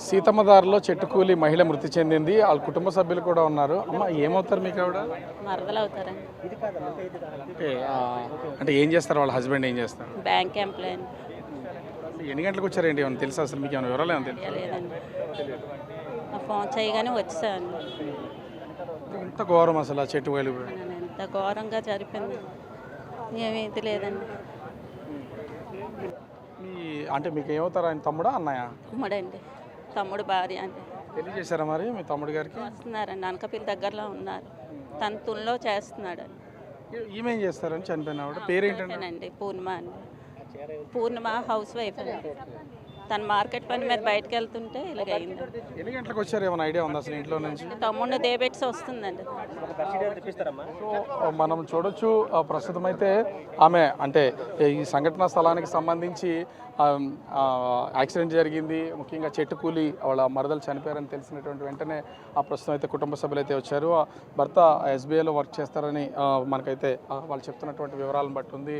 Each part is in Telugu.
సీతమ్మదారిలో చెట్టుకూలి మహిళ మృతి చెందింది. వాళ్ళ కుటుంబ సభ్యులు కూడా ఉన్నారు. అమ్మ ఏమవుతారు మీకు ఆవిడ? మరదలు అవుతారండి. అంటే అంటే ఏం చేస్తారు వాళ్ళ హస్బెండ్ ఏం చేస్తారు? బ్యాంక్ ఎంప్లాయీ అండి. ఎన్ని గంటలకు వచ్చారండి? ఏమైనా తెలుసా అసలు? మీకు ఏమైనా వివరాలు ఏమైనా తెలుసా? లేదండి, ఫోన్ చేయగానే వచ్చాను. ఇంత ఘోరం అసలు ఆ చెట్టు వేలు ఎంత ఘోరంగా జరిపింది, ఏమీ లేదండి. మీ అంటే మీకు ఏమవుతారు? ఆయన తమ్ముడా అన్నయ్య? తమ్ముడండి, తమ్ముడు భార్య అండి. పెళ్లి చేశారా మరి మీ తమ్ముడి గారికి? వస్తున్నారండి, అనకపిల్లి దగ్గరలో ఉన్నారు. తన తుల్లో చేస్తున్నాడు. ఈమె ఏం చేస్తారని చనిపోయిన ఆవిడ పేరేంటండి? అండి పూర్ణిమ అండి. పూర్ణిమ హౌస్ వైఫ్ అండి. తను మార్కెట్ పని మీద బయటకు వెళ్తుంటే ఇలాగ అయింది. ఎన్ని గంటలకు వచ్చారు? ఏమైనా ఐడియా ఉంది అసలు ఇంట్లో నుంచి? తమ్ముడిని దేబెట్స్ వస్తుందండి. సో మనం చూడొచ్చు ప్రస్తుతం అయితే ఆమె అంటే ఈ సంఘటన స్థలానికి సంబంధించి యాక్సిడెంట్ జరిగింది, ముఖ్యంగా చెట్టు కూలి వాళ్ళ మరదలు చనిపోయారని తెలిసినటువంటి వెంటనే ప్రస్తుతం అయితే కుటుంబ సభ్యులు అయితే వచ్చారు. భర్త ఎస్బీఐలో వర్క్ చేస్తారని మనకైతే వాళ్ళు చెప్తున్నటువంటి వివరాలను బట్టి ఉంది.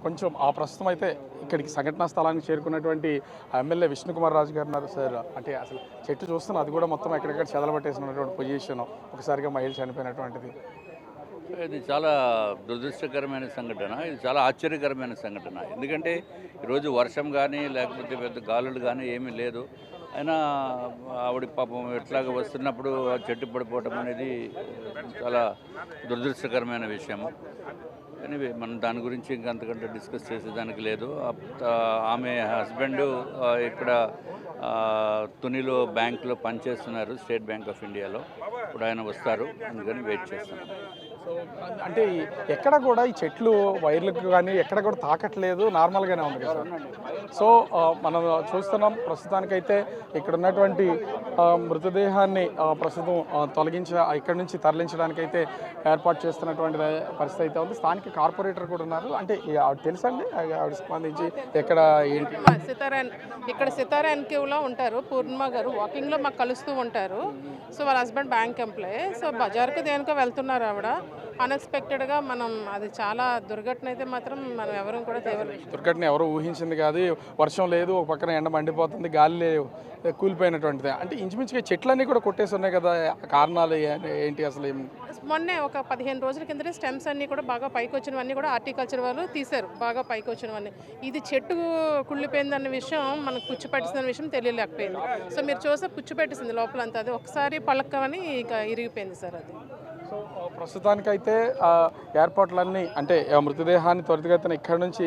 కొంచెం ప్రస్తుతం అయితే ఇక్కడికి సంఘటనా స్థలానికి చేరుకున్నటువంటి ఎమ్మెల్యే విష్ణుకుమార్ రాజు గారు ఉన్నారు. సార్, అంటే అసలు చెట్టు చూస్తున్నా అది కూడా మొత్తం ఎక్కడెక్కడ చెదలబట్టేసినటువంటి పొజిషన్, ఒకసారిగా మహిళ చనిపోయినటువంటిది. ఇది చాలా దురదృష్టకరమైన సంఘటన, ఇది చాలా ఆశ్చర్యకరమైన సంఘటన. ఎందుకంటే ఈరోజు వర్షం కానీ లేకపోతే పెద్ద గాలులు కానీ ఏమీ లేదు. అయినా ఆవిడ పాపం ఎట్లాగ వస్తున్నప్పుడు ఆ చెట్టు పడిపోవటం అనేది చాలా దురదృష్టకరమైన విషయము. ఎనీవే మనం దాని గురించి ఇంకంతకంటే డిస్కస్ చేసేదానికి లేదు. ఆమె హస్బెండ్ ఇక్కడ తునిలో బ్యాంకులో పనిచేస్తున్నారు, స్టేట్ బ్యాంక్ ఆఫ్ ఇండియాలో. ఇప్పుడు ఆయన వస్తారు, అందుకని వెయిట్ చేస్తున్నాం. సో అంటే ఎక్కడ కూడా ఈ చెట్లు వైర్లకు కానీ ఎక్కడ కూడా తాకట్లేదు, నార్మల్గానే ఉంది కదా. సో మనం చూస్తున్నాం ప్రస్తుతానికైతే ఇక్కడ ఉన్నటువంటి మృతదేహాన్ని ప్రస్తుతం ఇక్కడి నుంచి తరలించడానికైతే ఏర్పాటు చేస్తున్నటువంటి పరిస్థితి అయితే ఉంది. స్థానిక కార్పొరేటర్ కూడా ఉన్నారు. అంటే తెలుసండి ఆవిడ సంబంధించి ఎక్కడ ఏంటి? ఇక్కడ సితారా ఎన్క్యూలో ఉంటారు. పూర్ణిమ గారు వాకింగ్లో మాకు కలుస్తూ ఉంటారు. సో వాళ్ళ హస్బెండ్ బ్యాంక్ ఎంప్లాయీ. సో బజార్కి దేనికో వెళ్తున్నారు ఆవిడ. అన్ఎక్స్పెక్టెడ్గా మనం అది చాలా దుర్ఘటన అయితే మాత్రం మనం ఎవరు కూడా దుర్ఘటన ఎవరు ఊహించింది కాదు. వర్షం లేదు, ఒక పక్కన ఎండ మండిపోతుంది, గాలి కూలిపోయినటువంటిది. అంటే ఇంచుమించుగా చెట్లన్నీ కూడా కొట్టేసి ఉన్నాయి కదా, కారణాలు ఏంటి అసలు? మొన్నే ఒక 15 రోజుల కిందనే స్టెమ్స్ అన్నీ కూడా బాగా పైకి వచ్చినవన్నీ కూడా హార్టికల్చర్ వాళ్ళు తీశారు, బాగా పైకి వచ్చినవన్నీ. ఇది చెట్టు కుళ్ళిపోయిందన్న విషయం మనకు పుచ్చిపెట్టిన విషయం తెలియలేకపోయింది. సో మీరు చూస్తే పుచ్చిపెట్టేసింది లోపలంతా, అది ఒకసారి పలకమని ఇక ఇరిగిపోయింది సార్ అది. సో ప్రస్తుతానికైతే ఏర్పాట్లన్నీ అంటే మృతదేహాన్ని త్వరితగతిన ఇక్కడి నుంచి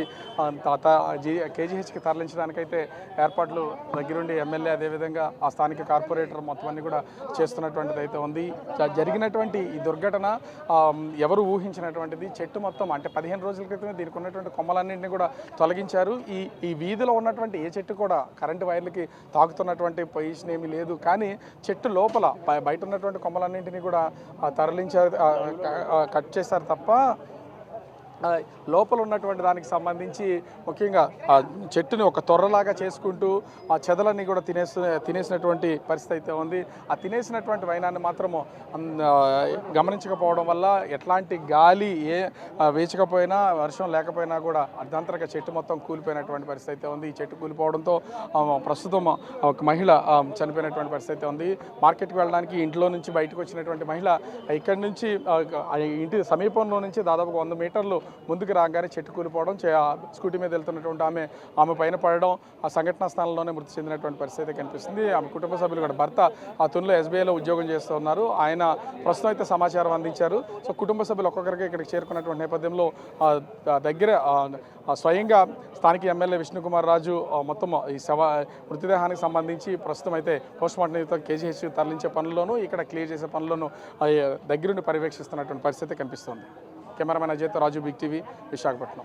కేజీహెచ్కి తరలించడానికైతే ఏర్పాట్లు దగ్గరుండి ఎమ్మెల్యే అదేవిధంగా ఆ స్థానిక కార్పొరేటర్ మొత్తం అన్ని కూడా చేస్తున్నటువంటిది అయితే ఉంది. జరిగినటువంటి ఈ దుర్ఘటన ఎవరు ఊహించినటువంటిది. చెట్టు మొత్తం అంటే 15 రోజుల క్రితమే దీనికి ఉన్నటువంటి కొమ్మలన్నింటినీ కూడా తొలగించారు. ఈ వీధిలో ఉన్నటువంటి ఏ చెట్టు కూడా కరెంటు వైర్లకి తాకుతున్నటువంటి పొజిషన్ ఏమీ లేదు. కానీ చెట్టు లోపల బయట ఉన్నటువంటి కొమ్మలన్నింటినీ కూడా తరలించారు, కట్ చేశారు తప్ప లోపల ఉన్నటువంటి దానికి సంబంధించి ముఖ్యంగా చెట్టుని ఒక తొర్రలాగా చేసుకుంటూ ఆ చెదలన్నీ కూడా తినేసినటువంటి పరిస్థితి అయితే ఉంది. ఆ తినేసినటువంటి వైనాన్ని మాత్రము గమనించకపోవడం వల్ల ఎట్లాంటి గాలి వేచకపోయినా వర్షం లేకపోయినా కూడా అర్ధంతరంగా చెట్టు మొత్తం కూలిపోయినటువంటి పరిస్థితి అయితే ఉంది. ఈ చెట్టు కూలిపోవడంతో ప్రస్తుతం ఒక మహిళ చనిపోయినటువంటి పరిస్థితి అయితే ఉంది. మార్కెట్కి వెళ్ళడానికి ఇంట్లో నుంచి బయటకు వచ్చినటువంటి మహిళ ఇక్కడి నుంచి ఇంటి సమీపంలో నుంచి దాదాపు 100 మీటర్లు ముందుకు రాగానే చెట్టు కూలిపోవడం, స్కూటీ మీద వెళ్తున్నటువంటి ఆమె పైన పడడం, ఆ సంఘటనా స్థానంలోనే మృతి చెందినటువంటి పరిస్థితి కనిపిస్తుంది. ఆమె కుటుంబ సభ్యులు కూడా భర్త తునిలో ఎస్బీఐలో ఉద్యోగం చేస్తూ ఉన్నారు. ఆయన ప్రస్తుతం అయితే సమాచారం అందించారు. సో కుటుంబ సభ్యులు ఒక్కొక్కరికి ఇక్కడికి చేరుకున్నటువంటి నేపథ్యంలో దగ్గర స్వయంగా స్థానిక ఎమ్మెల్యే విష్ణుకుమార్ రాజు మొత్తం ఈ మృతదేహానికి సంబంధించి ప్రస్తుతం అయితే పోస్ట్మార్టం నిమిత్తం కేజీహెచ్ తరలించే పనుల్లోనూ ఇక్కడ క్లియర్ చేసే పనుల్లోనూ దగ్గరుండి పర్యవేక్షిస్తున్నటువంటి పరిస్థితి కనిపిస్తుంది. కెమెరామెన్ అజయ్తో రాజు, బిగ్ టీవీ, విశాఖపట్నం.